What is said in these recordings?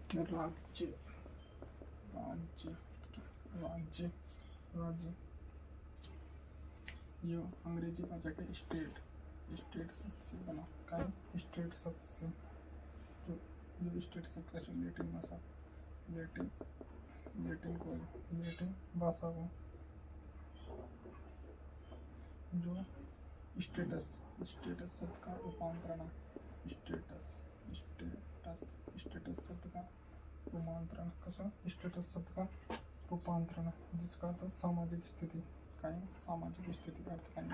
राज्य राज्य राज्य राज्य ये अंग्रेजी भाषा के स्टेट स्टेट शब्द से बना काय स्टेट शब्द से जो जो स्टेट शब्द का लेटिन भाषा लेटिन लेटिन भाषा को जो स्टेटस स्टेटस शब्द का रूपांतरण स्टेटस स्टेटस स्टेटस शब्द का रूपांतरण कसं स्टेटस शब्द का रूपांतरण जिसका अर्थ सामाजिक स्थिति काय सामाजिक स्थिति का अर्थ काय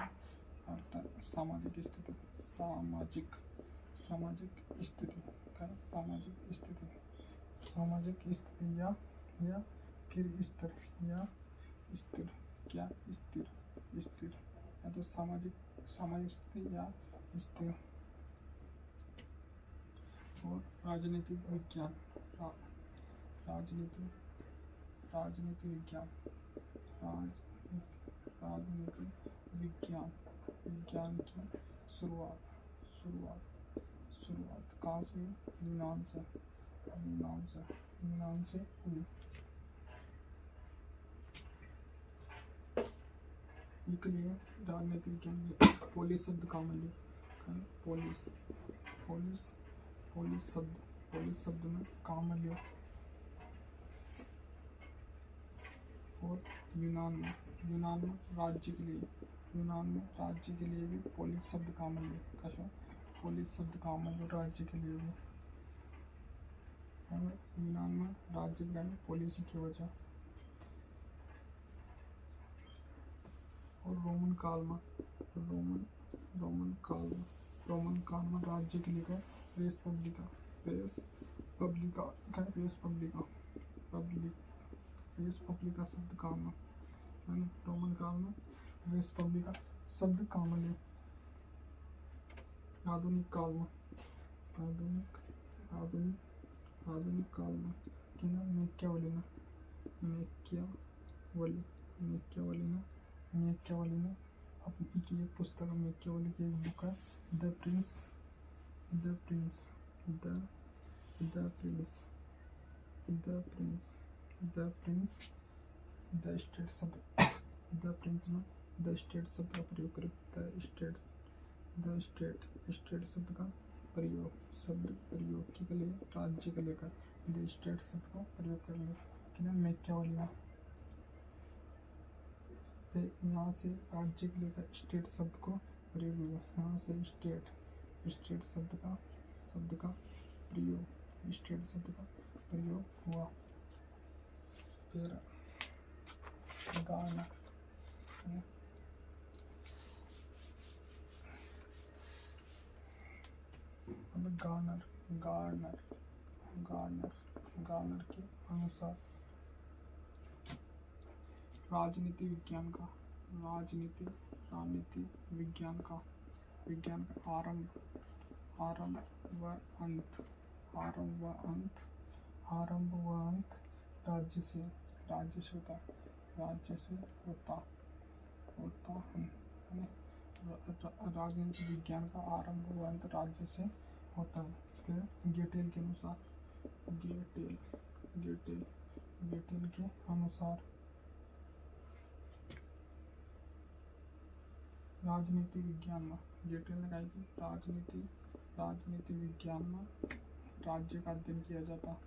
अर्थ सामाजिक स्थिति सामाजिक सामाजिक स्थिति काय सामाजिक स्थिति या फिर स्थिर या स्थिर क्या स्थिर स्थिर या तो सामाजिक स्थिति या स्थिर और राजनीतिक विज्ञान राजनीति विज्ञान राजनीति विज्ञान की शुरुआत कहाँ से यूनान से हुई के लिए राजनीति विज्ञान में पोलिस शब्द का मूल्य पोलिस शब्द में काम मूल्य और यूनान में राज्य के लिए भी पोलिस शब्द काम मूल्य कशा पोलिस शब्द काम मूल्य राज्य के लिए भी यूनान में राज्य के लिए पोलिस की वजह और रोमन काल में राज्य के लिए रेस पब्लिका शब्द काम में रोमन काल में रेस पब्लिका शब्द काम में आधुनिक काल में मैकियावेली ने अपनी की एक पुस्तक मैकियावेली की एक बुक है द प्रिंस द स्टेट शब्द द प्रिंस में द स्टेट शब्द का प्रयोग करें द स्टेट शब्द का प्रयोग के लिए राज्य के लेकर द स्टेट शब्द का प्रयोग करेंगे कि ना मैकियावेली ने यहाँ से राज्य के लेकर स्टेट शब्द को प्रयोग हुआ यहाँ से स्टेट शब्द का प्रयोग हुआ फिर गार्नर के अनुसार राजनीति विज्ञान का आरंभ व अंत राज्य से होता है राजनीति विज्ञान का आरंभ व अंत राज्य से होता है फिर गेटेल के अनुसार राजनीति विज्ञान में गेटेल ने कहा कि राजनीति विज्ञान में राज्य का अध्ययन किया जाता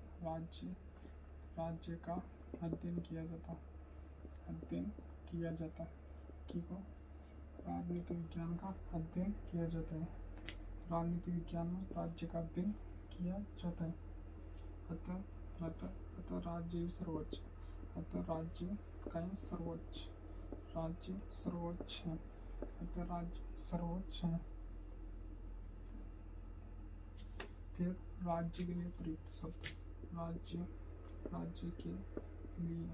राज्य का अध्ययन किया जाता ठीक हो राजनीति विज्ञान का अध्ययन किया जाता है राजनीति विज्ञान में राज्य का अध्ययन किया जाता है अतः राज्य सर्वोच्च राज्य सर्वोच्च है अतः राज्य सर्वोच्च है फिर राज्य के लिए प्रयुक्त शब्द राज्य के लिए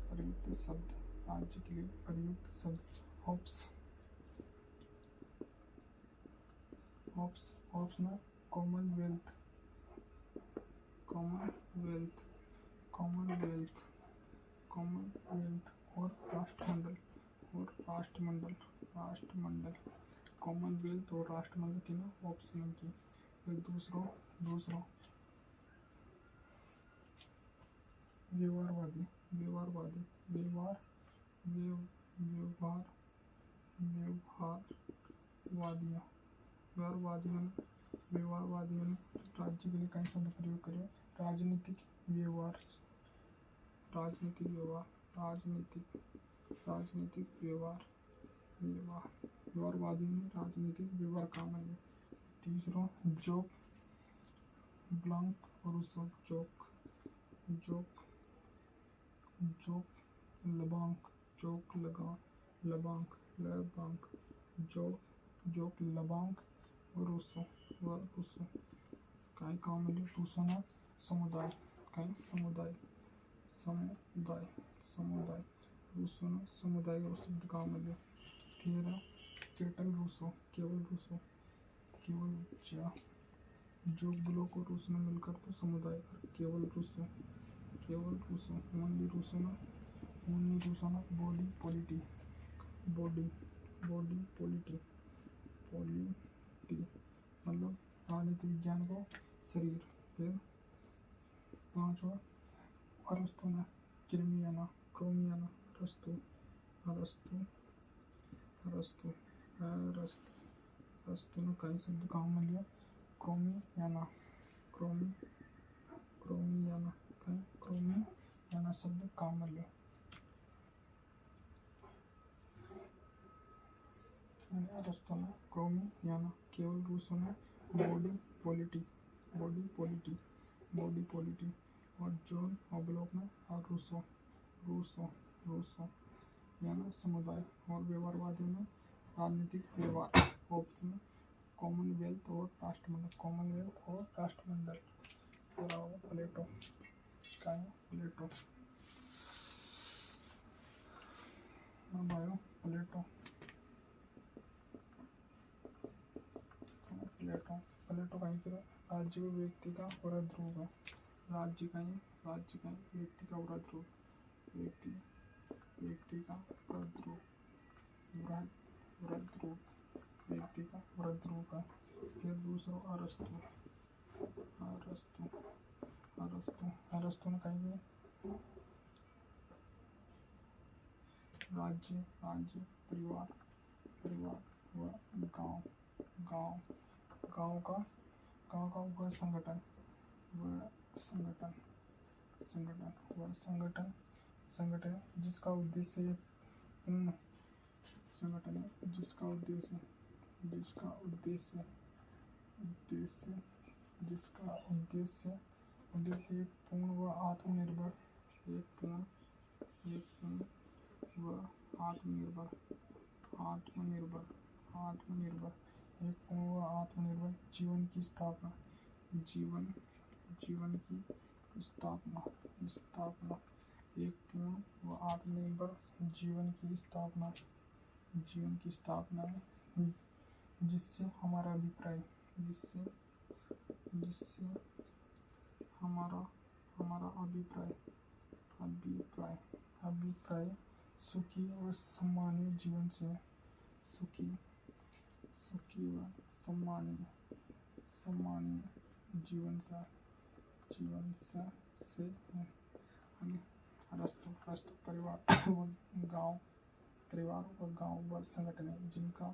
प्रयुक्त शब्द राज्य के लिए प्रयुक्त शब्द ऑप्स में कॉमनवेल्थ और राष्ट्रमंडल कॉमनवेल्थ और राष्ट्रमंडल की ना ऑप्शन की फिर दूसरा दूसरा व्यवहारवादी व्यवहारवादी व्यवहार व्यवहार व्यवहारवादियों व्यवहारवादियों ने व्यवहारवादियों ने राज्य के लिए कई शब्द प्रयोग करे। राजनीतिक व्यवहार राजनीतिक व्यवहार राजनीतिक राजनीतिक व्यवहार व्यवहार व्यवहारवादियों ने राजनीतिक व्यवहार काम है। तीसरा जोक ब्लैंक और रूसो जोक जोक जोक लबांक जोक लगा लबांक लबांक जोक लबांक और रूसो काय काम मिले रूसो ना समुदाय काय समुदाय समुदाय समुदाय रूसो ना समुदाय और शब्द काम मिले। तेरा केवल क्या जोक ब्लॉक और रूसो ने मिलकर तो समुदाय केवल रूसो ओनली रूसो ना body polity body body polity polity मतलब राजनीतिक विज्ञान को शरीर। फिर पांचवा अरस्तु ने क्रोमियाना अरस्तु अरस्तु अरस्तु अरस्तु अरस्तु ने कई शब्द काम में लिया। क्रोमियाना क्रोमियाना शब्द काम में लिया। अरस्तु ने क्रोमियाना केवल रूसो ने बॉडी पॉलिटी और जॉन ऑब्लोक ने रूसो याना समुदाय और व्यवहारवादियों ने राजनीतिक व्यवहार। ऑप्शन कॉमनवेल्थ और राष्ट्रमंडल प्लेटो प्लेटो प्लेटो प्लेटो कहीं पर राज्य व व्यक्ति का वृहद रूप है। राज्य कहीं व्यक्ति का वृहद रूप व्यक्ति का वृहद रूप व्यक्ति का वृहद रूप है। फिर दूसरा अरस्तु ने कहीं राज्य परिवार व गांव का वह संगठन जिसका उद्देश्य संगठन है जिसका उद्देश्य एक पूर्ण व आत्मनिर्भर जीवन की स्थापना एक पूर्ण व आत्मनिर्भर जीवन की स्थापना है। जिससे हमारा अभिप्राय सुखी और सम्मानीय जीवन से है। अरस्तु परिवार व गांव व संगठन है जिनका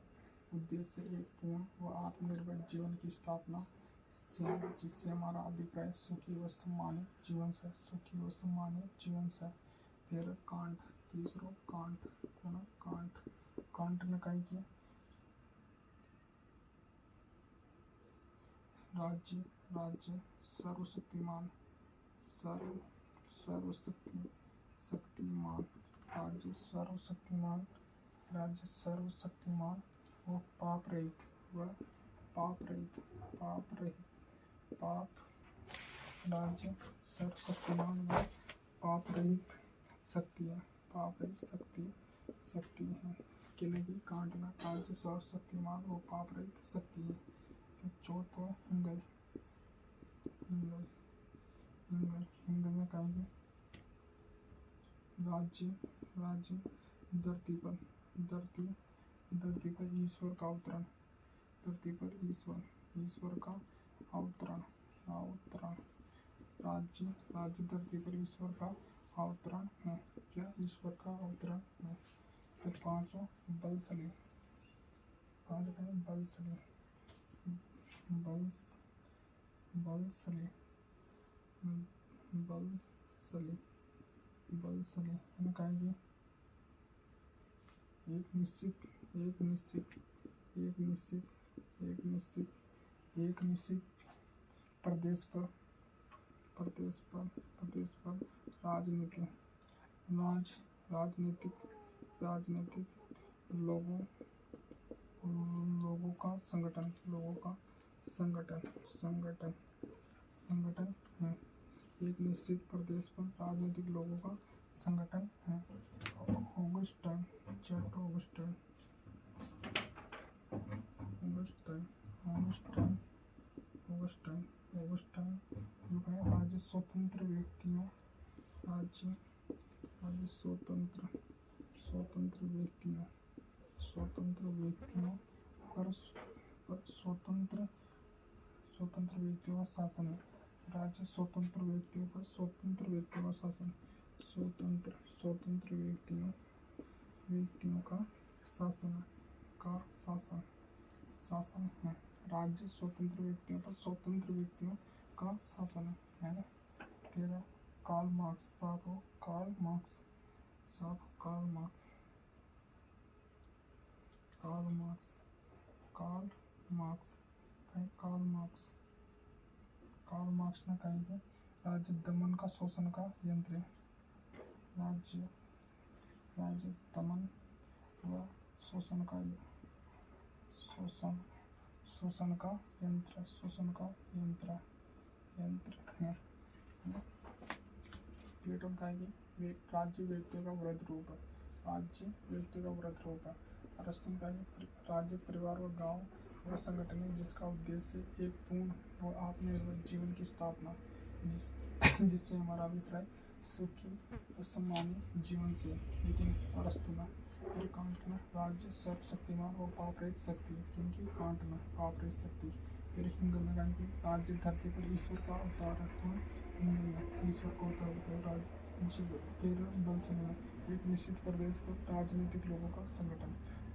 उद्देश्य एक पूर्ण व आत्मनिर्भर जीवन की स्थापना से जिससे हमारा अभिप्राय सुखी व सम्मानित जीवन से। फिर तीसरा कांट ने कही कि राज्य सर्वशक्तिमान राज्य सर्वशक्तिमान और पाप रहित राज्य सर्वशक्तिमान व पाप रहित शक्ति है। किले की कांटना राज्य सर्वशक्तिमान और पाप रहित शक्ति है। चौथा हिंगल में कहेंगे राज्य धरती पर ईश्वर का अवतरण ईश्वर का राज्य धरती पर ईश्वर का अवतरण है। क्या ईश्वर का अवतरण है। फिर पांचों बलशाली, पांच है बलशाली, बल बलशाली, बलशाली, बलशाली इनका है एक निश्चित, एक निश्चित, एक निश्चित, एक निश्चित, एक निश्चित प्रदेश पर, प्रदेश पर, प्रदेश पर राजनीति, राजनीतिक, राजनीतिक लोगों, लोगों का संगठन, लोगों का संगठन, संगठन, संगठन है। एक निश्चित प्रदेश पर राजनीतिक लोगों का संगठन है। Augustine, chat Augustine, Augustine, Augustine, Augustine, Augustine जो है राज्य स्वतंत्र व्यक्तियों, राज्य, राज्य स्वतंत्र, स्वतंत्र व्यक्तियों, स्वतंत्र व्यक्तियों पर स्वतंत्र, स्वतंत्र व्यक्तियों का शासन है। राज्य स्वतंत्र व्यक्तियों पर स्वतंत्र व्यक्तियों का शासन, स्वतंत्र, स्वतंत्र व्यक्तियों, व्यक्तियों का शासन, का शासन, शासन है। राज्य स्वतंत्र व्यक्तियों पर स्वतंत्र व्यक्तियों का शासन है ना। फिर कार्ल मार्क्स, सात हो कार्ल मार्क्स, सात Karl Marx, Karl Marx, Karl Marx, Karl Marx, Karl Marx ने कहेंगे राज्य दमन का शोषण का यंत्र है। राज्य, राज्य दमन व शोषण का, शोषण, शोषण का यंत्र, शोषण का यंत्र, यंत्र है। प्लेटो कहेंगे राज्य व्यक्ति का वृद्ध रूप है। राज्य व्यक्ति का वृद्ध रूप है। अरस्तु कहेंगे राज्य परिवार व गांव वह संगठन है जिसका उद्देश्य एक पूर्ण और आत्मनिर्भर जीवन की स्थापना, जिससे हमारा अभिप्राय सुखी और सम्मानित जीवन से। लेकिन अरस्तु में फिर कांट में राज्य सर्वशक्तिमान और पाप रहित शक्ति, क्योंकि कांट में पाप रहित शक्ति। फिर हिंगल में कहेंगे राज्य धरती पर ईश्वर का अवतार है। हिंगल में ईश्वर का अवतार बताया राज्य। फिर बलशाली में एक निश्चित प्रदेश पर राजनीतिक लोगों का संगठन,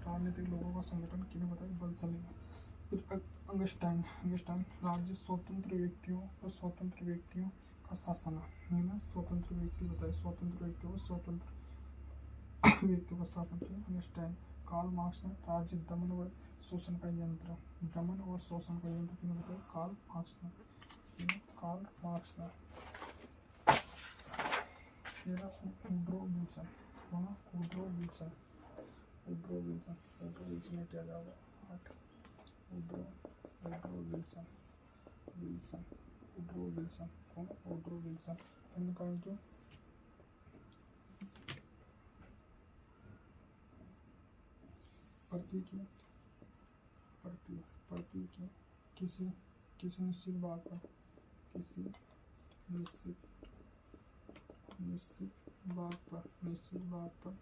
राजनीतिक लोगों का संगठन किन्हें बताया बलशाली में। फिर अंगस्टाइन, अंगस्टाइन राज्य स्वतंत्र व्यक्तियों और स्वतंत्र व्यक्तियों का शासन है ना। स्वतंत्र व्यक्ति बताए, स्वतंत्र व्यक्तियों को स्वतंत्र व्यक्तियों का शासन है अंगस्टाइन। कार्ल मार्क्स ने राज्य दमन व शोषण का यंत्र, दमन और शोषण का यंत्र किन्हें बताया कार्ल मार्क्स ने, कार्ल मार्क्स ने। Woodrow Wilson, Woodrow Wilson, Woodrow Wilson, Woodrow Wilson ने क्या जाएगा 8। Woodrow, Woodrow Wilson, Wilson, Woodrow Wilson, कौन वुड्रो विल्सन। इनका जो प्रतीक, प्रतीक किसी, किसी निश्चित बात पर, किसी निश्चित, निश्चित बात पर, निश्चित बात पर,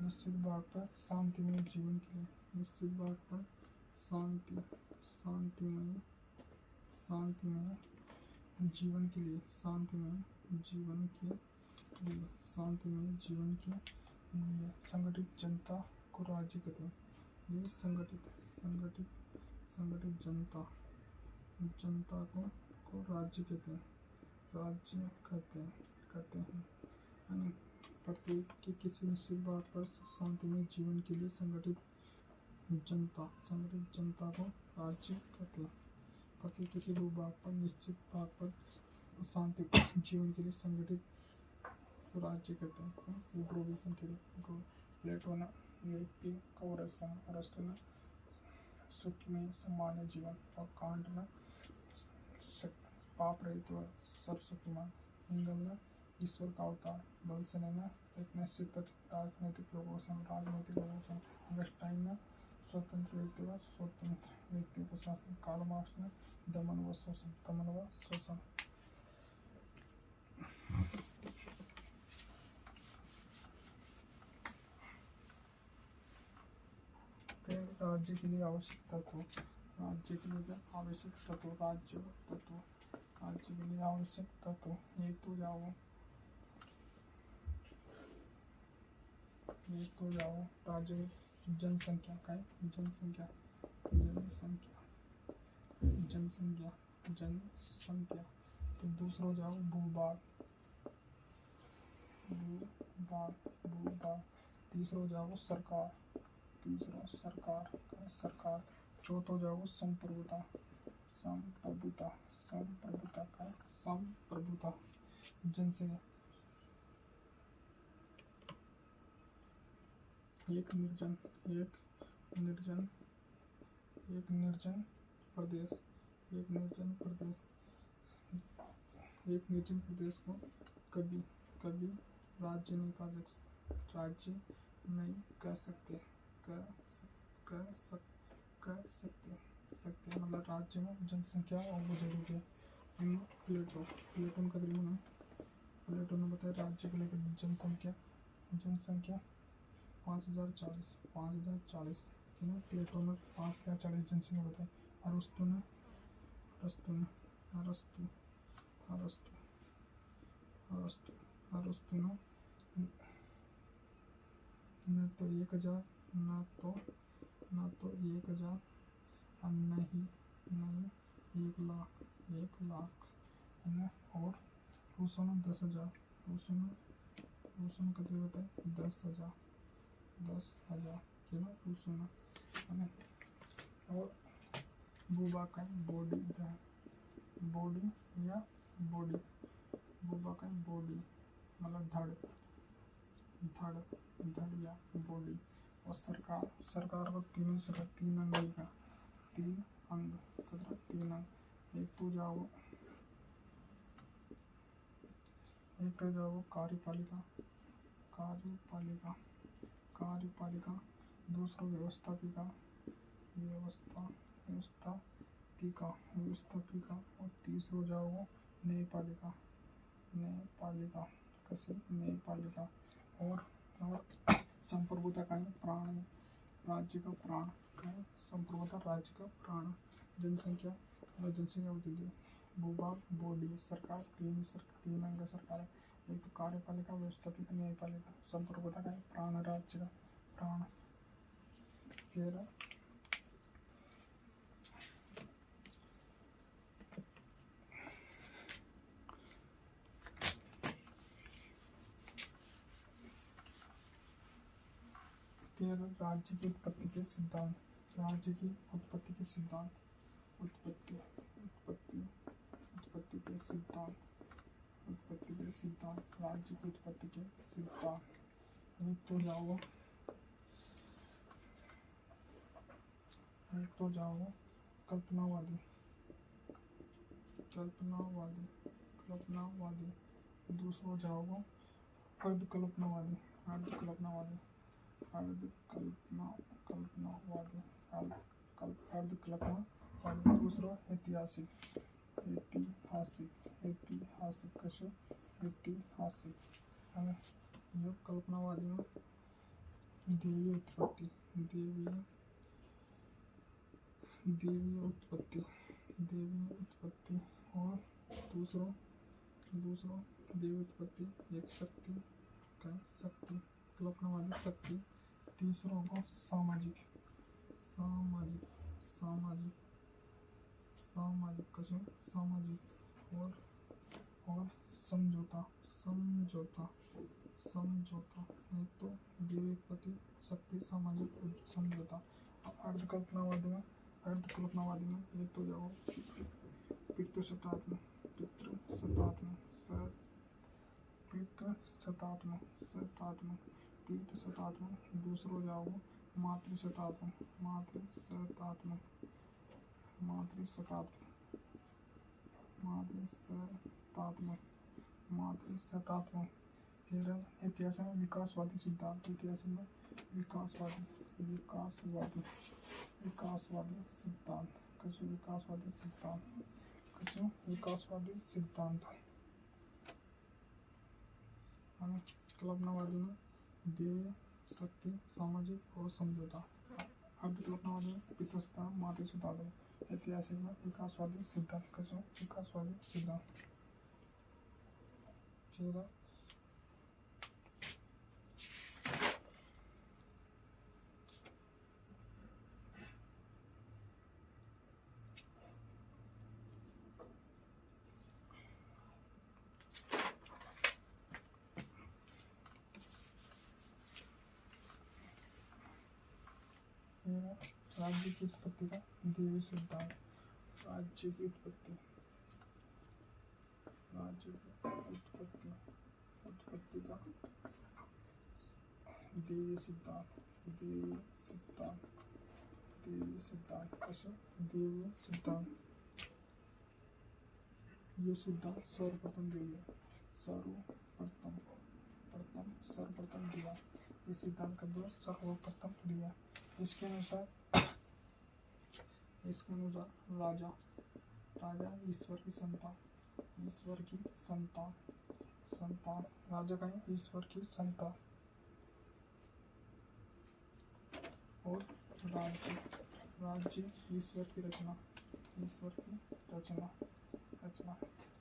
निश्चित बात पर शांतिमय जीवन के लिए, निश्चित बात पर शांति, शांतिमय, शांतिमय जीवन के लिए, शांतिमय जीवन के लिए, शांतिमय जीवन के लिए संगठित जनता को राज्य कहते हैं। ये संगठित, संगठित, संगठित जनता, जनता को राज्य कहते हैं, राज्य कहते हैं, कहते हैं। प्रत्येक की किसी निश्चित बात पर शांतिमय जीवन के लिए संगठित जनता, संगठित जनता को राज्य कहते हैं। प्रत्येक किसी भी बात पर, निश्चित बात पर शांति जीवन के लिए संगठित राज्य कहते हैं। वुड्रो विल्सन के लिए। प्लेटो ने व्यक्ति का वर्णन, अरस्तु ने सुखमय सामान्य जीवन और कांट ने पाप रहित व सर्वशक्तिमान। हिंगल ने ईश्वर का अवतार। बलशाली ने एक निश्चित राजनीतिक लोगों से, राजनीतिक लोगों से। अंगस्टाइन ने स्वतंत्र व्यक्ति व स्वतंत्र व्यक्ति को शासन। कार्ल मार्क्स ने दमन व शोषण, दमन व शोषण। राज्य के लिए आवश्यक तत्व, राज्य के लिए आवश्यक तत्व, राज्य तत्व, राज्य के लिए आवश्यक तत्व एक तो जाओ राज्य की जनसंख्या का है, जनसंख्या तो दूसरा जाओ भूभाग तीसरा जाओ सरकार चौथा जाओ संप्रभुता जनसंख्या एक निर्जन प्रदेश को कभी राज्य नहीं कह सकते मतलब राज्य में जनसंख्या और वो जरूरी है। प्लेटो का तरीका प्लेटो ने बताया राज्य को लेकर जनसंख्या 5040 प्लेटो ने 5040 जनसंख्या बताई। अरस्तु ने न तो 1000 न तो 1000 और नहीं 1 लाख और रूसों ने 10,000 कितने बताए 10,000 रूसों ने और भूभाग का बॉडी मतलब धड़ या बॉडी और सरकार को तीन अंग एक तो जाओ कार्यपालिका दूसरा व्यवस्थापिका और तीसरा जाओ न्यायपालिका और संप्रभुता का प्राण राज्य का प्राण संप्रभुता राज्य का प्राण जनसंख्या वृद्धि भूभाग बॉडी सरकार तीन अंग सरकार एक तो कार्यपालिका व्यवस्थापिका न्यायपालिका संप्रभुता का प्राण राज्य का प्राण। 13 राज्य की उत्पत्ति के सिद्धांत राज्य की उत्पत्ति के सिद्धांत राज्य की उत्पत्ति के सिद्धांत एक तो जाओ कल्पनावादी दूसरा जाओ अर्धकल्पनावादी दूसरा ऐतिहासिक जो कल्पनावादी में देवी उत्पत्ति और दूसरा देवी उत्पत्ति एक शक्ति कल्पनावादी शक्ति तीसरा होगा सामाजिक और समझौता नहीं तो देवी उत्पत्ति शक्ति सामाजिक समझौता। अर्धकल्पनावादी में एक तो जाओ पितृसत्तात्मक दूसरो जाओ मातृसत्तात्मक फिर इतिहास में विकासवादी सिद्धांत कल्पनावादी में देव शक्ति सामाजिक और समझौता। अर्धकल्पनावादी में पितृसत्ता मातृसत्ता ऐतिहासिक में विकासवादी सिद्धांत कसं विकासवादी सिद्धांत चौदा राज्य की उत्पत्ति का देवी सिद्धांत राज्य की उत्पत्ति उत्पत्ति का देवी सिद्धांत कसं देवी सिद्धांत ये सिद्धांत सर्वप्रथम दिया ये सिद्धांत का जो सर्वप्रथम दिया इसके अनुसार राजा ईश्वर की संतान राजा का है ईश्वर की संतान और राज्य ईश्वर की रचना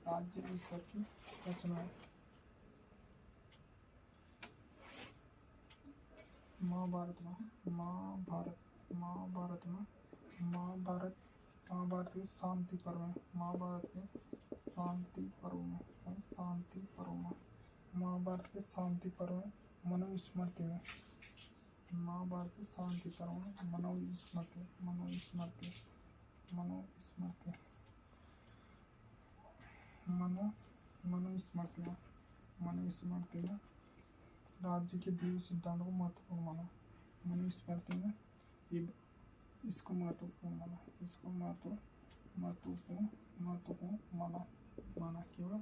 राज्य ईश्वर की रचना है। महाभारत के शांति पर्व में महाभारत के शांति पर्व में मनुस्मृति में महाभारत के शांति पर्व में मनुस्मृति में राज्य के देवी सिद्धांत को महत्वपूर्ण माना मनुस्मृति में ये इसको महत्वपूर्ण माना केवल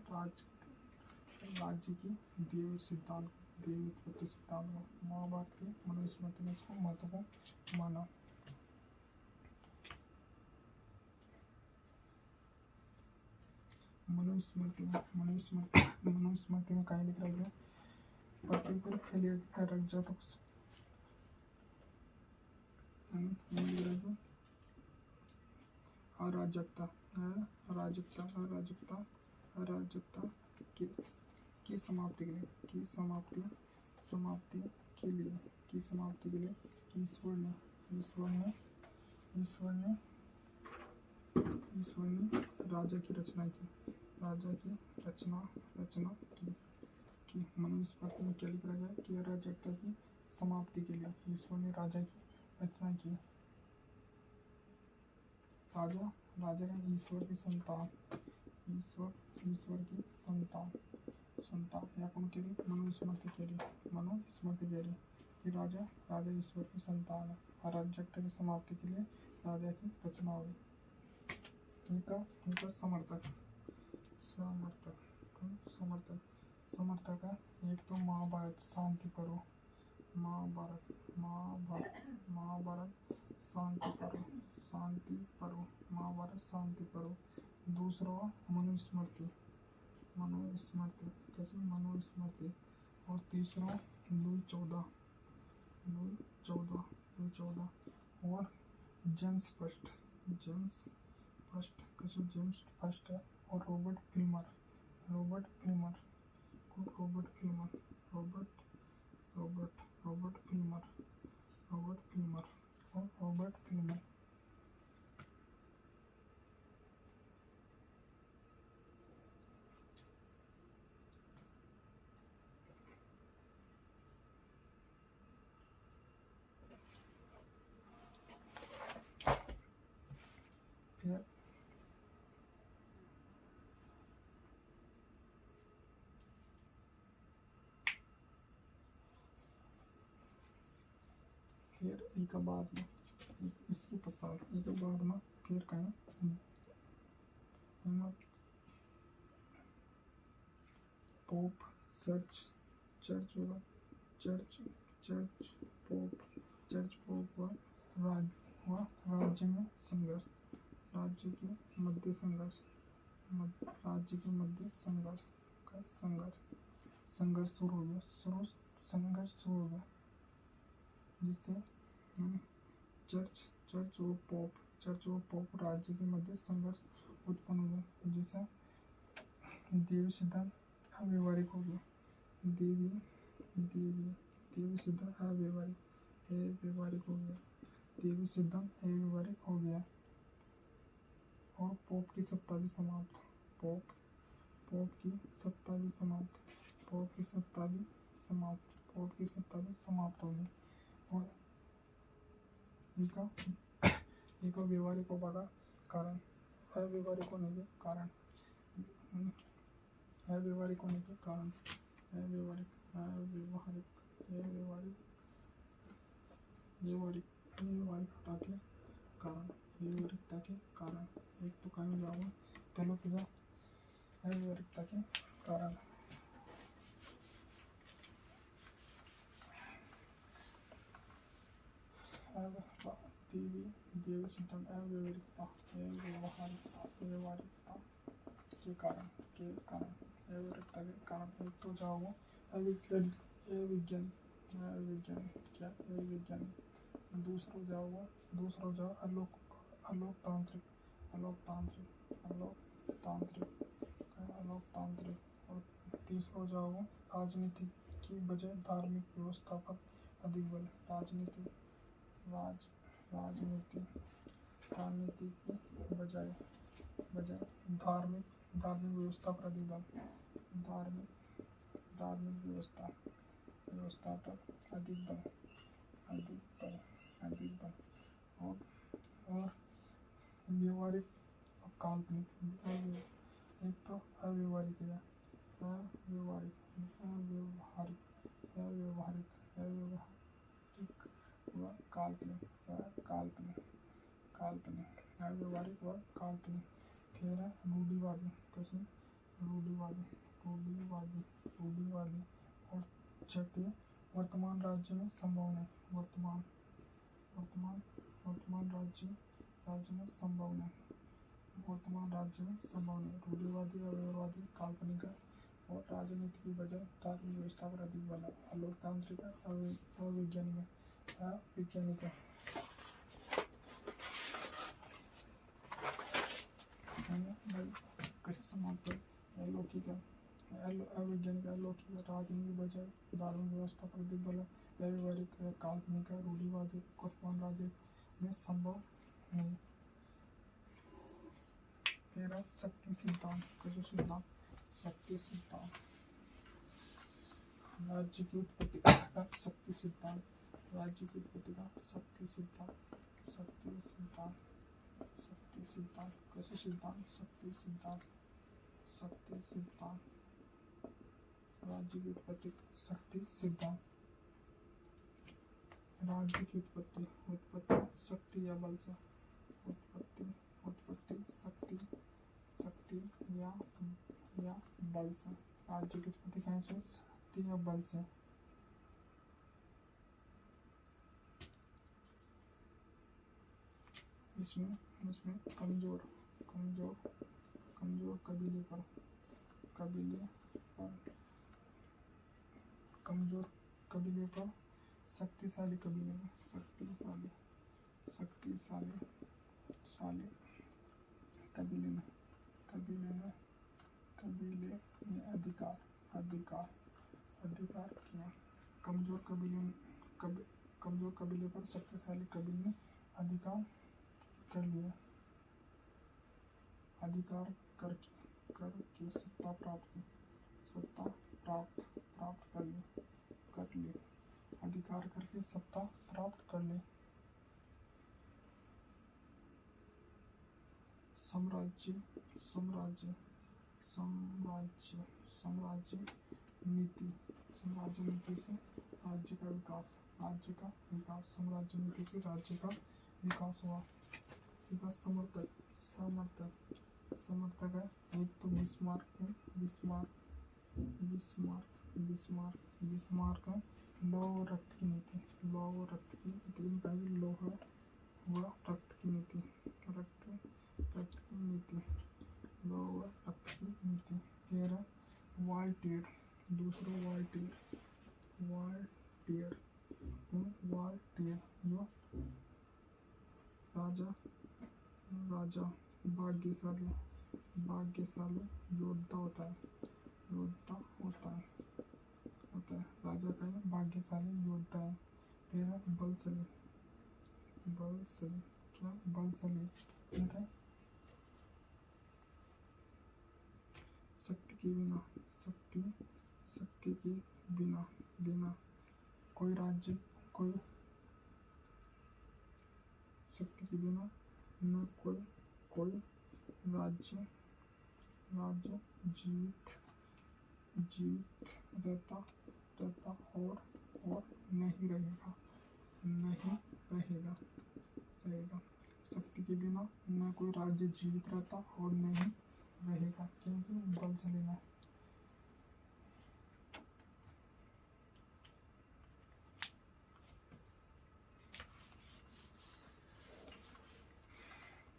राज्य की देवी उत्पत्ति सिद्धांत को महाभारत के मनुस्मृति में इसको महत्वपूर्ण माना। मनुस्मृति में कहीं लिखा गया पृथ्वी पर फैले रख जाता अराजकता की समाप्ति के लिए ईश्वर ने राजा की रचना की मनुस्मृति में क्या लिखा गया कि अराजकता की समाप्ति के लिए ईश्वर ने राजा की रचना की। राजा है ईश्वर की संतान या कौन के लिए मनुस्मृति के लिए कि राजा ईश्वर की संतान है। अराजकता की समाप्ति के लिए राजा की रचना हुई। इनका समर्थक है एक तो महाभारत शांति पर्व शांति पर्व दूसरा मनुस्मृति और तीसरा लुई 14 और जेम्स फर्स्ट है और रॉबर्ट फिल्मर फिर एक बाद में इसके पश्चात एक बाद में फिर कहें पोप चर्च पोप व राज्य में संघर्ष राज्य के मध्य संघर्ष शुरू हो गया जिससे चर्च और पोप चर्च व पोप राज्य के मध्य संघर्ष उत्पन्न हुआ, जिसे देवी सिद्धांत अव्यवहारिक हो गया। देवी देवी देवी सिद्धांत अव्यवहारिक हो गया। देवी सिद्धांत अव्यवहारिक हो गया और पोप की सत्ता भी समाप्त। पोप की सत्ता भी समाप्त। पोप की सत्ता भी समाप्त हो गई। और इनका व्यवहारिक होने का कारण अव्यवहारिक होने के कारण व्यवहारिकता के कारण एक तो कहीं जाऊंगा पहले तुझा अव्यवहारिकता के कारण देवी सिद्धांत अव्यवहारिकता के कारण अव्यवहारिकता के कारण एक तो जाओ अविज्ञान दूसरा जाओ अलोकतांत्रिक और तीसरा जाओ राजनीति की बजाय धार्मिक व्यवस्था पर अधिक बल। राजनीति की बजाय धार्मिक व्यवस्था पर अधिक बल। धार्मिक व्यवस्था पर अधिक बल और व्यवहारिक और काल्पनिक। एक तो अव्यवहारिक है, अव्यवहारिक व काल्पनिक अव्यवहारिक व काल्पनिक। फिर है रूढ़िवादी। कैसे रूढ़िवादी और छठे वर्तमान राज्य में संभव नहीं। वर्तमान राज्य में संभव नहीं। रूढ़िवादी अव्यवहारिक काल्पनिक और राजनीति की बजाय धार्मिक व्यवस्था पर अधिक बल। अलोकतांत्रिक अवैज्ञानिक कैसे समाप्त कर अलौकिक अवैज्ञानिक राजनीति की बजाय धार्मिक व्यवस्था पर अधिक बल। व्यवहारिक काल्पनिक रूढ़िवादी वर्तमान राज्य में संभव नहीं। तेरा शक्ति सिद्धांत राज्य की उत्पत्ति का शक्ति सिद्धांत कैसे सिद्धांत राज्य की उत्पत्ति शक्ति सिद्धांत। राज्य की उत्पत्ति शक्ति या बल से। उत्पत्ति शक्ति या बल से। राज्य की उत्पत्ति कैसे शक्ति या बल से। इसमें कमजोर कबीले पर शक्तिशाली कबीले में अधिकार किया। कमजोर कबीले पर शक्तिशाली कबीले ने अधिकार कर लिया। अधिकार करके सत्ता प्राप्त कर ली। अधिकार करके सत्ता प्राप्त कर ली। साम्राज्य नीति से राज्य का विकास। साम्राज्य नीति से राज्य का विकास हुआ। समर्थक है एक तो बिस्मार्क लौह व रक्त की नीति। लौह व रक्त की नीति। फिर वाल्टेयर। दूसरा वाल्टेयर जो भाग्यशाली योद्धा होता है, राजा का ये भाग्यशाली योद्धा है। फिर है बलशाली, क्या बलशाली, ठीक है। शक्ति के बिना, शक्ति के बिना कोई राज्य, कोई शक्ति के बिना न कोई राज्य जीवित रहता और नहीं रहेगा। शक्ति के बिना न कोई राज्य जीवित रहता और नहीं रहेगा, क्योंकि बलशाली है।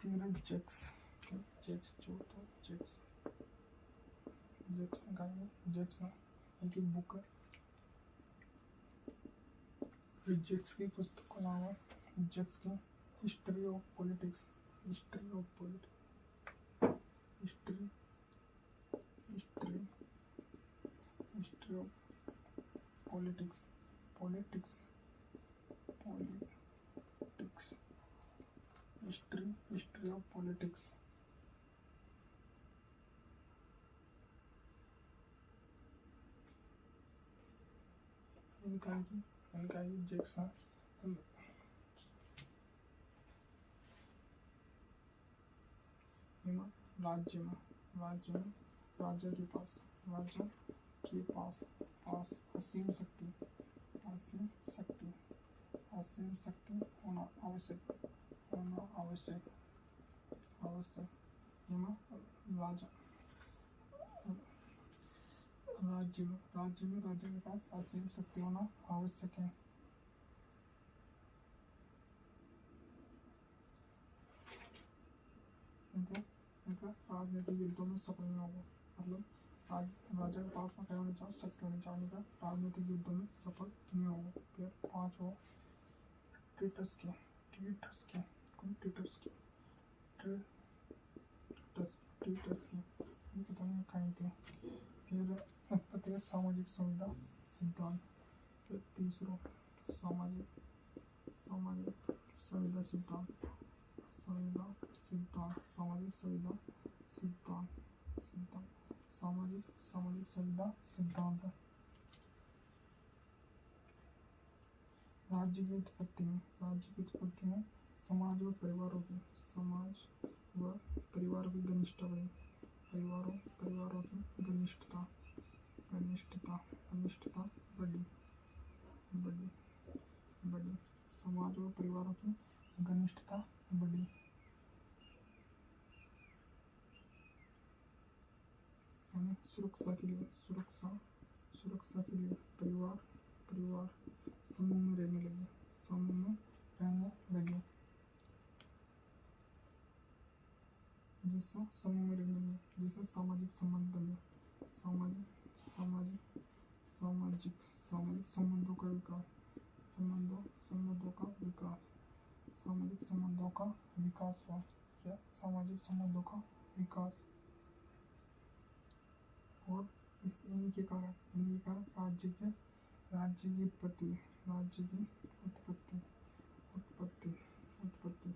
फिर जेक्स जो होता है, जेक्स ना एक बुक है। जेक्स की पुस्तक का नाम है जेक्स की history of politics, history of politics, history of politics. इनका ही जेक्स है। राज्य के पास असीम शक्ति होना आवश्यक। राज्य में राजा के पास असीम शक्ति होना आवश्यक है। राजनीतिक युद्धों में सफल नहीं होगा, मतलब राजा के पास में क्या होनी चाहिए, शक्ति होनी चाहिए, राजनीतिक युद्धों में सफल नहीं होगा। फिर 5 हो ट्रीटस की पता नहीं कहीं थी। फिर उत्पत्ति सामाजिक संविधा सिद्धांत। फिर 3 सामाजिक संविधा सिद्धांत, सामाजिक संविधा सिद्धांत। राज्य की उत्पत्ति में समाज व परिवारों की घनिष्ठता बनी। परिवारों की घनिष्ठता बढ़ी। समाज व परिवारों की घनिष्ठता बढ़ी। सुरक्षा के लिए परिवार समूह में रहने लगे। जिससे सामाजिक संबंध बने। सामाजिक संबंधों का विकास। सामाजिक संबंधों का विकास हुआ। क्या सामाजिक संबंधों का विकास। और इन्हीं के कारण राज्य की उत्पत्ति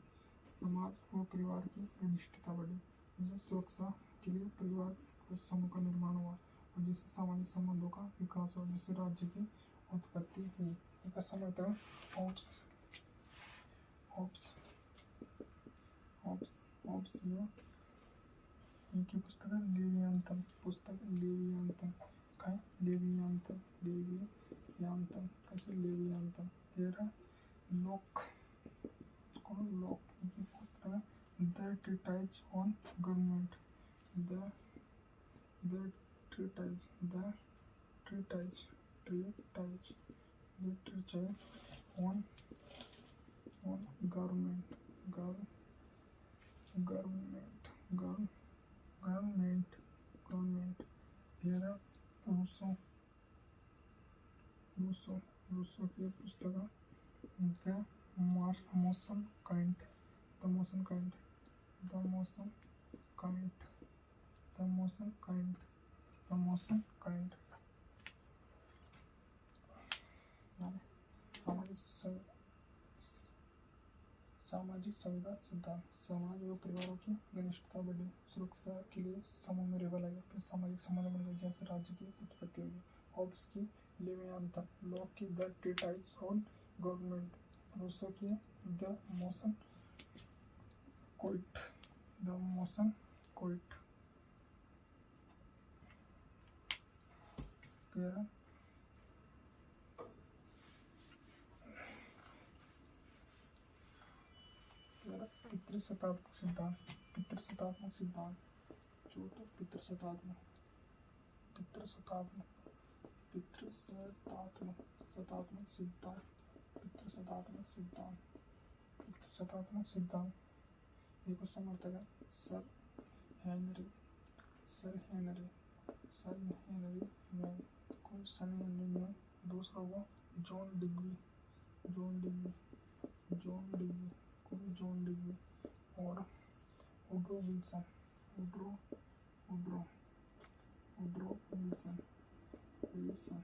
समाज और परिवार की घनिष्ठता बढ़ी। जिससे सुरक्षा के लिए परिवार समूह का निर्माण हुआ और जिससे सामाजिक संबंधों का विकास हुआ, जिससे राज्य की उत्पत्ति हुई। इसका समझते हैं इनकी पुस्तक है लेवियांतन। कैसे लेवियांतन। फिर लोक इनकी पुस्तक है the treatise on government. The treatise on government. फिर रूसो की पुस्तक the motion kind. kind, the motion kind, the motion kind. सामाजिक संविदा सिद्धांत, समाज व परिवारों की घनिष्ठता बढ़ी, सुरक्षा के लिए समूह में रहने लगे, फिर सामाजिक संबंध बन गए, जैसे राज्य की उत्पत्ति हुई। हॉब्स की लेवियाथन, लॉक की the treatise on government, Rousseau की द मोशन कोइट, द मोशन कोइट। पितृसत्तात्मक सिद्धांत, पितृसत्तात्मक सिद्धांत, चौथा पितृसत्तात्मक, पितृसत्तात्मक, पितृसत्तात्मक, सत्तात्मक सिद्धांत, पितृसत्तात्मक सिद्धांत, पितृसत्तात्मक सिद्धांत। ये को समर्थक है sir Henry, sir Henry, sir Henry में, कोई सन हेनरी में, दूसरा हुआ John degree, John degree, John degree, कोई जॉन डिग्री, और Woodrow Wilson, Woodrow, Woodrow, Woodrow Wilson, Wilson,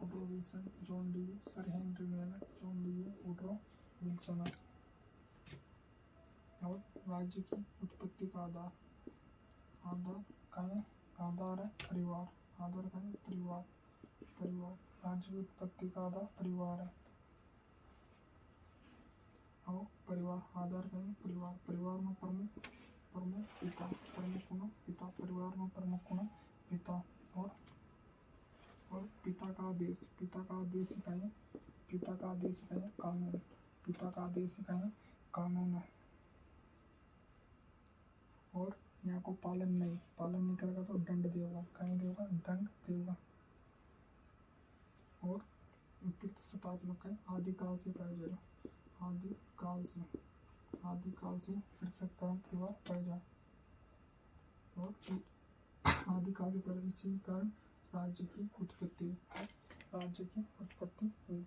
Woodrow Wilson, John degree, sir Henry में, जॉन डिग्री, वुड्रो विल्सन। और राज्य की उत्पत्ति का आधार, आधार का है, आधार है परिवार, आधार का है परिवार, परिवार, राज्य की उत्पत्ति का आधार परिवार है। और परिवार, आधार का है परिवार, परिवार में प्रमुख, प्रमुख पिता, प्रमुख गुण पिता, परिवार में प्रमुख गुण पिता। और पिता का आदेश, पिता का आदेश इकाई, पिता का आदेश इकाई कानून, पिता का आदेश इकाई कानून है। और यहाँ को पालन नहीं करेगा तो दंड देगा, कहीं देगा दंड देगा। और पितृसत्तात्मक है, आदिकाल से पाया जाएगा, आदिकाल से, आदिकाल से पितृसत्तात्मक परिवार पाया जाए। और आदिकाल से पहले इसी कारण राज्य की उत्पत्ति हुई, राज्य की उत्पत्ति हुई।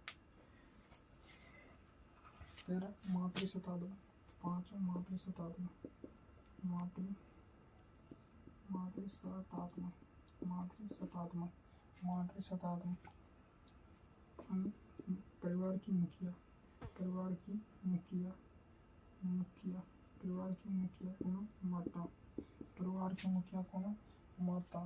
तेरह मातृसत्तात्मक, पांचवा मातृसत्तात्मक, मातृसत्तात्मक, मातृसत्तात्मक, मातृसत्तात्मक, परिवार की मुखिया, परिवार की मुखिया, मुखिया, परिवार की मुखिया कौन, माता, परिवार की मुखिया कौन, माता,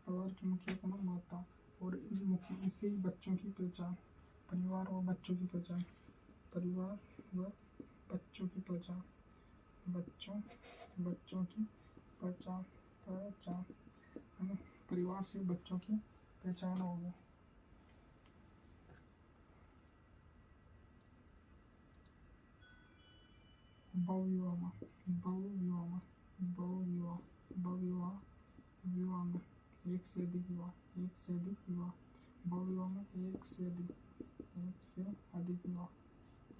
परिवार की मुखिया कौन, माता। और इससे बच्चों की पहचान, परिवार और बच्चों की पहचान, परिवार व बच्चों की पहचान, बच्चों, बच्चों की पहचान, पहचान है ना, परिवार से बच्चों की पहचान होगी। बहुविवाह में, बहुविवाह में, बहुविवाह, बहुविवाह, विवाह में एक से अधिक विवाह, एक से अधिक विवाह, बहुविवाह में एक से अधिक विवाह,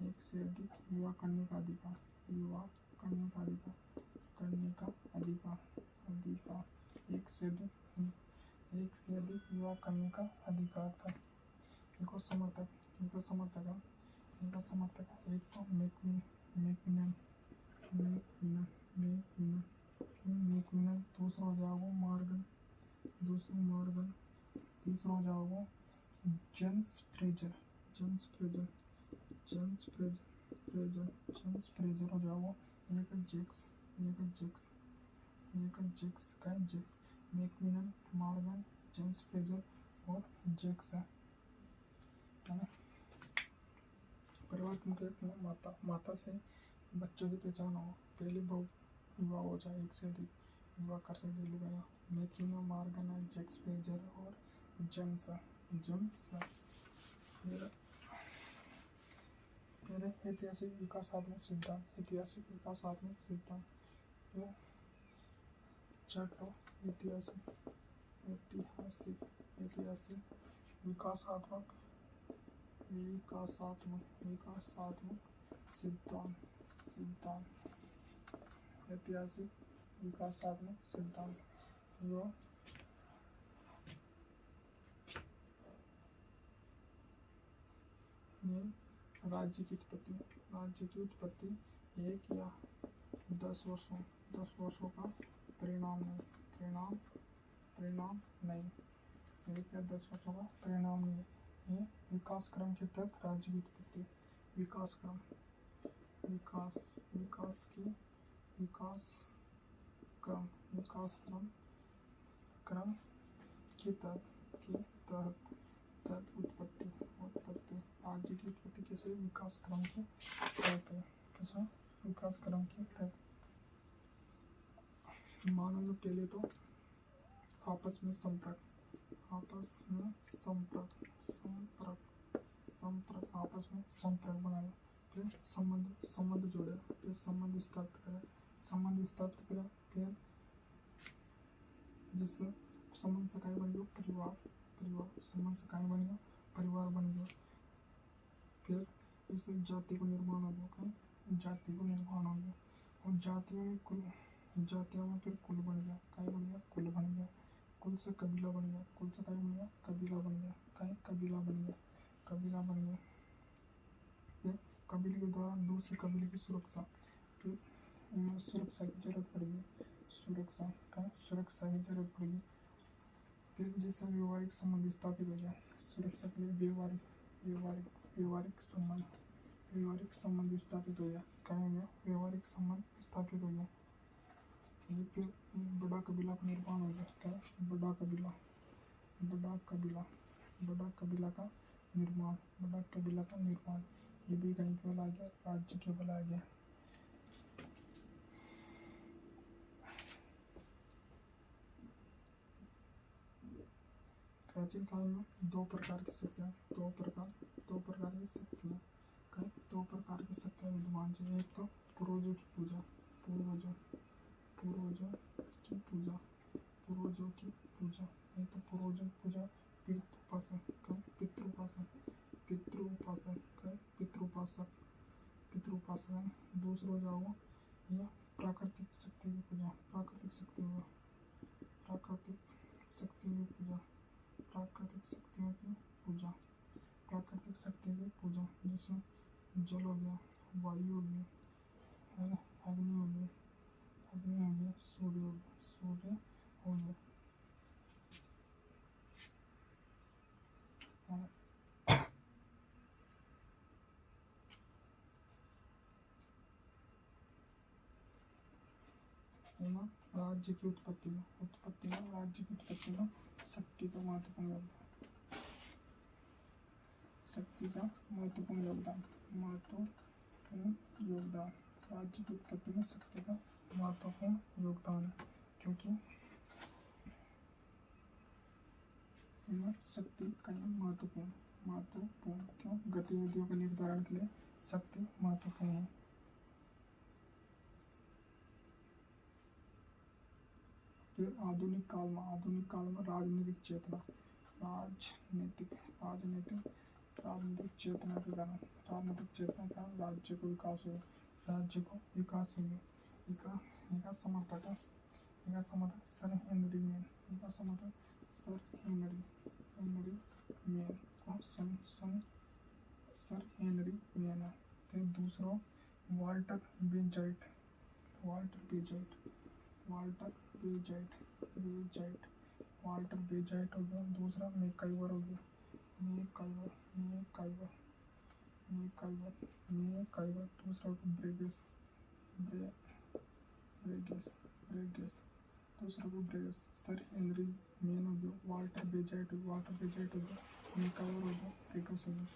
एक से अधिक विवाह करने का अधिकार, विवाह करने का अधिकार, करने का अधिकार, अधिकार, एक से अधिक विवाह करने का अधिकार था। इनको समर्थक, इनको समर्थक है, इनका समर्थक है, एक तो मैकमिलन, दूसरा हो जाएगा मॉर्गन, दूसरा मॉर्गन, तीसरा हो जाएगा James Fraser, James Fraser, James Fraser, James Fraser हो जाएगा, एक जेक्स, एक जेक्स, एक जेक्स का है जेक्स, मैकमिलन, मॉर्गन, जेम्स फ्रेजर और जेक्स है ना। परिवार की मुख्य माता, माता से बच्चों की पहचान हो, पहले बहु विवाह हो जाए, एक से अधिक विवाह कर सकते लोग हैं, मैकमिलन, मॉर्गन है, जेक्स फ्रेजर और जेम्स है, जेम्स है। फिर ऐतिहासिक विकासात्मक सिद्धांत, ऐतिहासिक विकासात्मक सिद्धांत, जो चलो ऐतिहासिक, ऐतिहासिक, ऐतिहासिक विकासात्मक, विकासात्मक, विकासात्मक सिद्धांत, सिद्धांत, ऐतिहासिक विकासात्मक सिद्धांत, जो राज्य की उत्पत्ति, राज्य की उत्पत्ति 1 या 10 वर्षों का परिणाम नहीं, परिणाम नहीं, 1 या 10 वर्षों का परिणाम नहीं है। ये विकास क्रम के तहत राज्य की उत्पत्ति, विकास क्रम, विकास क्रम के तहत उत्पत्ति, राज्य की उत्पत्ति कैसे, विकास क्रम के तहत है, कैसे, विकास क्रम के तहत। मानो जो पहले तो आपस में संपर्क, आपस में संपर्क बनाया, फिर संबंध जोड़े, फिर संबंध स्थापित करा, फिर जिससे संबंध से काय बन गया परिवार, संबंध से काय बन गया परिवार बन गया। फिर इससे जाति को निर्माण हो गया, जाति को निर्माण हो गया, और जातियों में फिर कुल बन गया, काय बन गया कुल बन गया, कुल से कबीला बन गया, कुल से काय बन गया कबीला बन गया, काय कबीला बन गया। फिर कबीले के द्वारा दूसरे कबीले की सुरक्षा, फिर सुरक्षा की जरूरत पड़ेगी, सुरक्षा की जरूरत पड़ेगी। फिर जैसे व्यवहारिक संबंध स्थापित हो गया, सुरक्षा के लिए व्यवहारिक संबंध स्थापित हो गया, क्या हो गया व्यवहारिक संबंध स्थापित हो गया। ये फिर बड़ा कबीला का निर्माण हो गया, क्या बड़ा कबीला का निर्माण, ये भी कहीं केवल आ गया, राज्य केवल आ गया। प्राचीन काल में दो प्रकार की शक्तियाँ विद्यमान थी। एक तो पूर्वजों की पूजा, एक तो पूर्वजों की पूजा, पितृउपासक। दूसरा जो हुआ यह प्राकृतिक शक्ति की पूजा, प्राकृतिक शक्तियों की पूजा, जिसमें जल हो गया, वायु हो गया, अग्नि हो गया, सूर्य हो गया। राज्य की उत्पत्ति में शक्ति का महत्वपूर्ण योगदान, राज्य की उत्पत्ति में शक्ति का महत्वपूर्ण योगदान है, क्योंकि शक्ति का महत्वपूर्ण क्यों, गतिविधियों के निर्धारण के लिए शक्ति महत्वपूर्ण है। फिर आधुनिक काल में राजनीतिक चेतना के कारण राज्य को विकास हो गया। इनका समर्थक सर हेनरी मेन, है। फिर दूसरा वाल्टर बेजाइट हो गया। दूसरा मैकाइवर हो गया, दूसरा ब्रेगेस, सर हेनरी मेन हो गया, वाल्टर बेजाइट हो गया, मैकाइवर हो गया, ब्रेगेस हो गया।